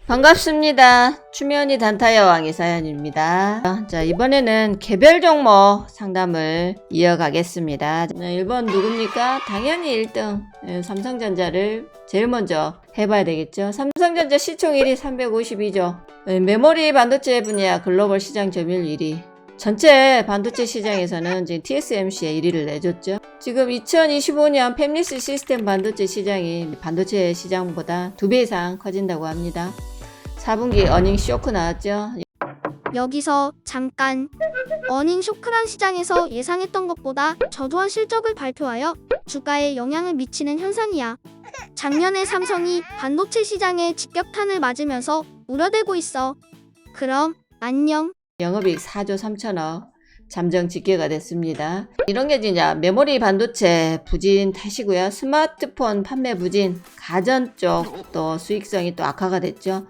반갑습니다. 추면이 단타 여왕의 사연입니다. 자, 이번에는 개별 종목 상담을 이어가겠습니다. 1번 누굽니까? 당연히 1등 삼성전자를 제일 먼저 해봐야 되겠죠. 삼성전자 시총 1위 352조, 메모리 반도체 분야 글로벌 시장 점유율 1위, 전체 반도체 시장에서는 지금 TSMC에 1위를 내줬죠. 지금 2025년 팹리스 시스템 반도체 시장이 반도체 시장보다 2배 이상 커진다고 합니다. 4분기 어닝 쇼크 나왔죠. 여기서 잠깐, 어닝 쇼크란 시장에서 예상했던 것보다 저조한 실적을 발표하여 주가에 영향을 미치는 현상이야. 작년에 삼성이 반도체 시장에 직격탄을 맞으면서 우려되고 있어. 그럼 안녕. 영업이익 4조 3천억 잠정 집계가 됐습니다. 이런 게 진짜 메모리 반도체 부진 탓이고요. 스마트폰 판매 부진, 가전 쪽 또 수익성이 또 악화가 됐죠.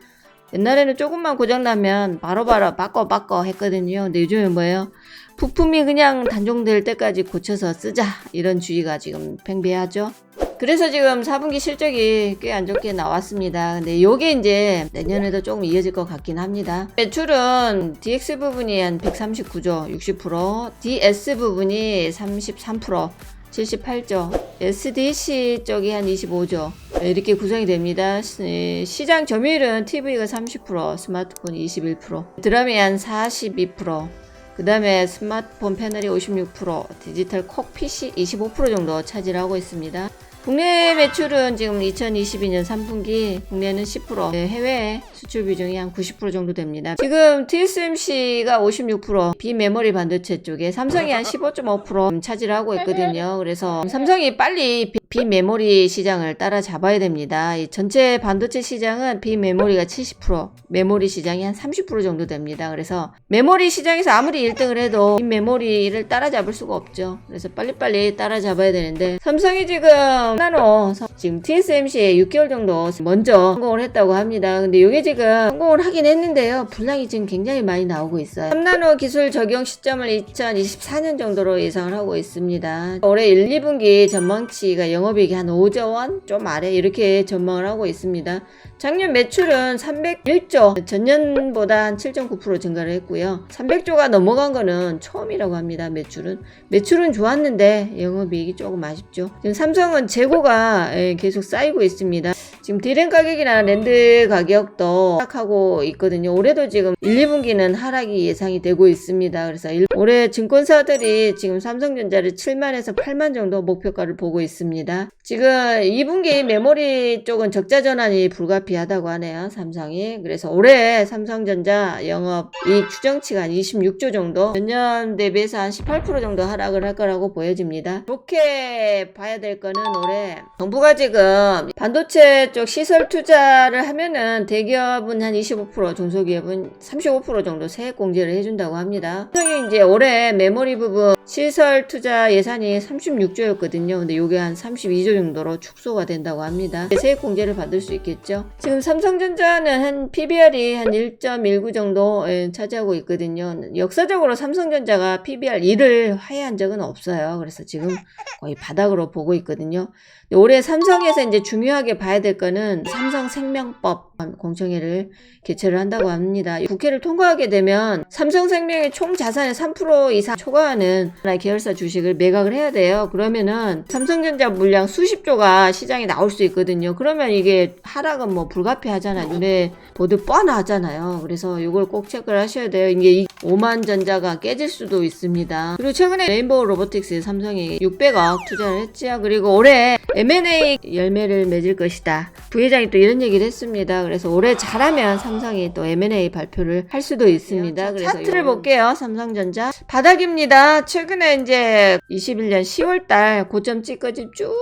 옛날에는 조금만 고장나면 바로바로 바꿔 했거든요. 근데 요즘은 뭐예요? 부품이 그냥 단종될 때까지 고쳐서 쓰자, 이런 주의가 지금 팽배하죠. 그래서 지금 4분기 실적이 꽤 안 좋게 나왔습니다. 근데 요게 이제 내년에도 조금 이어질 것 같긴 합니다. 매출은 DX 부분이 한 139조 60%, DS 부분이 33% 78조, SDC 쪽이 한 25조 이렇게 구성이 됩니다. 시장 점유율은 TV가 30%, 스마트폰이 21%, 드럼이 한 42%, 그 다음에 스마트폰 패널이 56%, 디지털 콕핏이 25% 정도 차지하고 있습니다. 국내 매출은 지금 2022년 3분기 국내는 10%, 해외 수출 비중이 한 90% 정도 됩니다. 지금 TSMC가 56%, 비메모리 반도체 쪽에 삼성이 한 15.5% 차지하고 있거든요. 그래서 삼성이 빨리 비메모리 시장을 따라잡아야 됩니다. 이 전체 반도체 시장은 비메모리가 70%, 메모리 시장이 한 30% 정도 됩니다. 그래서 메모리 시장에서 아무리 1등을 해도 비메모리를 따라잡을 수가 없죠. 그래서 빨리빨리 따라잡아야 되는데, 삼성이 지금 TSMC에 6개월 정도 먼저 성공을 했다고 합니다. 근데 이게 지금 성공을 하긴 했는데요, 분량이 지금 굉장히 많이 나오고 있어요. 3나노 기술 적용 시점을 2024년 정도로 예상을 하고 있습니다. 올해 1, 2분기 전망치가 영업이익이 한 5조 원 좀 아래 이렇게 전망을 하고 있습니다. 작년 매출은 301조, 전년보다 한 7.9% 증가를 했고요. 300조가 넘어간 거는 처음이라고 합니다. 매출은 좋았는데 영업이익이 조금 아쉽죠. 지금 삼성은 재고가 계속 쌓이고 있습니다. 지금 디램 가격이나 랜드 가격도 하락하고 있거든요. 올해도 지금 1, 2분기는 하락이 예상이 되고 있습니다. 그래서 올해 증권사들이 지금 삼성전자를 7만에서 8만 정도 목표가를 보고 있습니다. 지금 2분기 메모리 쪽은 적자 전환이 불가피하다고 하네요, 삼성이. 그래서 올해 삼성전자 영업이익 추정치가 한 26조 정도, 전년 대비해서 한 18% 정도 하락을 할 거라고 보여집니다. 좋게 봐야 될 거는 올해 정부가 지금 반도체 쪽 시설 투자를 하면은 대기업은 한 25%, 중소기업은 35% 정도 세액 공제를 해준다고 합니다. 삼성이 이제 올해 메모리 부분 시설 투자 예산이 36조였거든요. 근데 요게 한 32조 정도로 축소가 된다고 합니다. 세액 공제를 받을 수 있겠죠. 지금 삼성전자는 한 PBR이 한 1.19 정도 차지하고 있거든요. 역사적으로 삼성전자가 PBR 1을 하회한 적은 없어요. 그래서 지금 거의 바닥으로 보고 있거든요. 올해 삼성에서 이제 중요하게 봐야 될 거는 삼성생명법 공청회를 개최를 한다고 합니다. 국회를 통과하게 되면 삼성생명의 총 자산의 3% 이상 초과하는 계열사 주식을 매각을 해야 돼요. 그러면은 삼성전자 물량 수십조가 시장에 나올 수 있거든요. 그러면 이게 하락은 뭐 불가피하잖아요. 눈에 보듯 뻔하잖아요. 그래서 이걸 꼭 체크를 하셔야 돼요. 이게 오만전자가 깨질 수도 있습니다. 그리고 최근에 레인보우 로보틱스에 삼성이 600억 투자를 했지요. 그리고 올해 M&A 열매를 맺을 것이다, 부회장이 또 이런 얘기를 했습니다. 그래서 올해 잘하면 삼성이 또 M&A 발표를 할 수도 있습니다. 그래서 차트를 볼게요. 삼성전자 바닥입니다. 최근에 이제 21년 10월달 고점 찍까지 쭉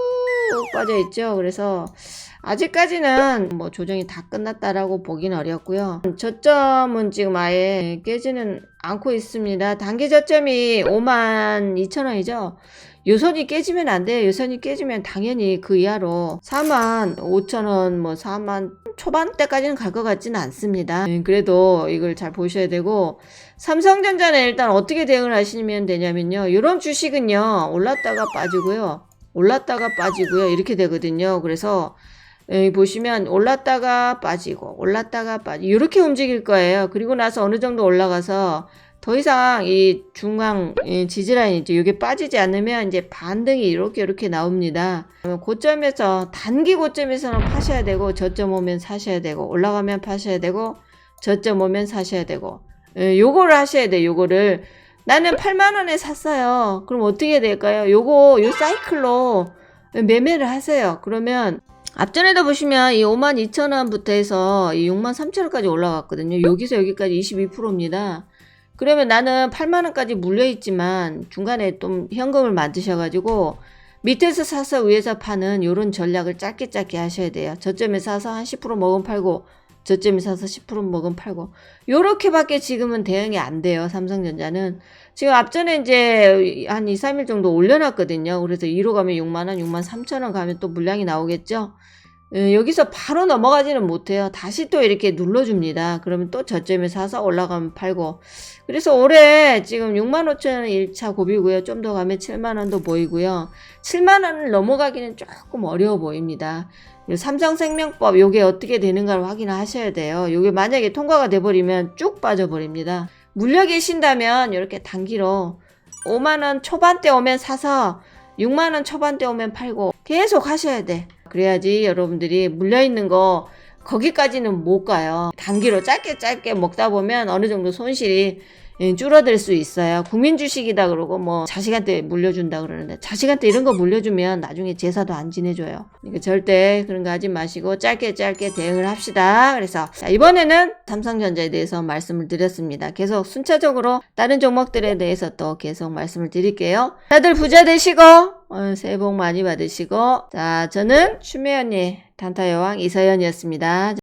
빠져 있죠. 그래서 아직까지는 뭐 조정이 다 끝났다라고 보긴 어렵고요. 저점은 지금 아예 깨지는 않고 있습니다. 단기 저점이 52,000원이죠. 요선이 깨지면 안 돼요. 요선이 깨지면 당연히 그 이하로 45,000원, 뭐 4만 초반대까지는 갈 것 같지는 않습니다. 그래도 이걸 잘 보셔야 되고, 삼성전자는 일단 어떻게 대응을 하시면 되냐면요, 이런 주식은요 올랐다가 빠지고요, 올랐다가 빠지고요, 이렇게 되거든요. 그래서 여기 보시면 올랐다가 빠지고 올랐다가 빠지고 이렇게 움직일 거예요. 그리고 나서 어느 정도 올라가서 더 이상 이 중앙 지지라인 있죠. 이게 빠지지 않으면 이제 반등이 이렇게 나옵니다. 고점에서 단기 고점에서는 파셔야 되고 저점 오면 사셔야 되고 올라가면 파셔야 되고 저점 오면 사셔야 되고 요거를 하셔야 돼요. 요거를 나는 8만 원에 샀어요. 그럼 어떻게 될까요? 요 사이클로 매매를 하세요. 그러면 앞전에도 보시면 이 52,000원부터 해서 이 63,000원까지 올라갔거든요. 여기서 여기까지 22%입니다. 그러면 나는 8만 원까지 물려 있지만 중간에 좀 현금을 만드셔가지고 밑에서 사서 위에서 파는 이런 전략을 짧게 하셔야 돼요. 저점에 사서 한 10% 먹으면 팔고 저점에 사서 10% 먹으면 팔고 요렇게밖에 지금은 대응이 안 돼요. 삼성전자는 지금 앞전에 이제 한 2, 3일 정도 올려놨거든요. 그래서 2로 가면 6만원, 63,000원 가면 또 물량이 나오겠죠. 여기서 바로 넘어가지는 못해요. 다시 또 이렇게 눌러줍니다. 그러면 또 저점에 사서 올라가면 팔고. 그래서 올해 지금 65,000원 1차 고비고요. 좀 더 가면 7만원도 보이고요. 7만원을 넘어가기는 조금 어려워 보입니다. 삼성생명법 요게 어떻게 되는가를 확인하셔야 돼요. 요게 만약에 통과가 돼버리면 쭉 빠져버립니다. 물려 계신다면 이렇게 단기로 5만원 초반대 오면 사서 6만원 초반대 오면 팔고 계속 하셔야 돼. 그래야지 여러분들이 물려있는 거 거기까지는 못 가요. 단기로 짧게 먹다 보면 어느 정도 손실이 줄어들 수 있어요. 국민 주식이다 그러고 뭐 자식한테 물려준다 그러는데 자식한테 이런 거 물려주면 나중에 제사도 안 지내줘요. 그러니까 절대 그런 거 하지 마시고 짧게 대응을 합시다. 그래서 자, 이번에는 삼성전자에 대해서 말씀을 드렸습니다. 계속 순차적으로 다른 종목들에 대해서 또 계속 말씀을 드릴게요. 다들 부자 되시고 새해 복 많이 받으시고 자 저는 추미연의 단타여왕 이서연이었습니다.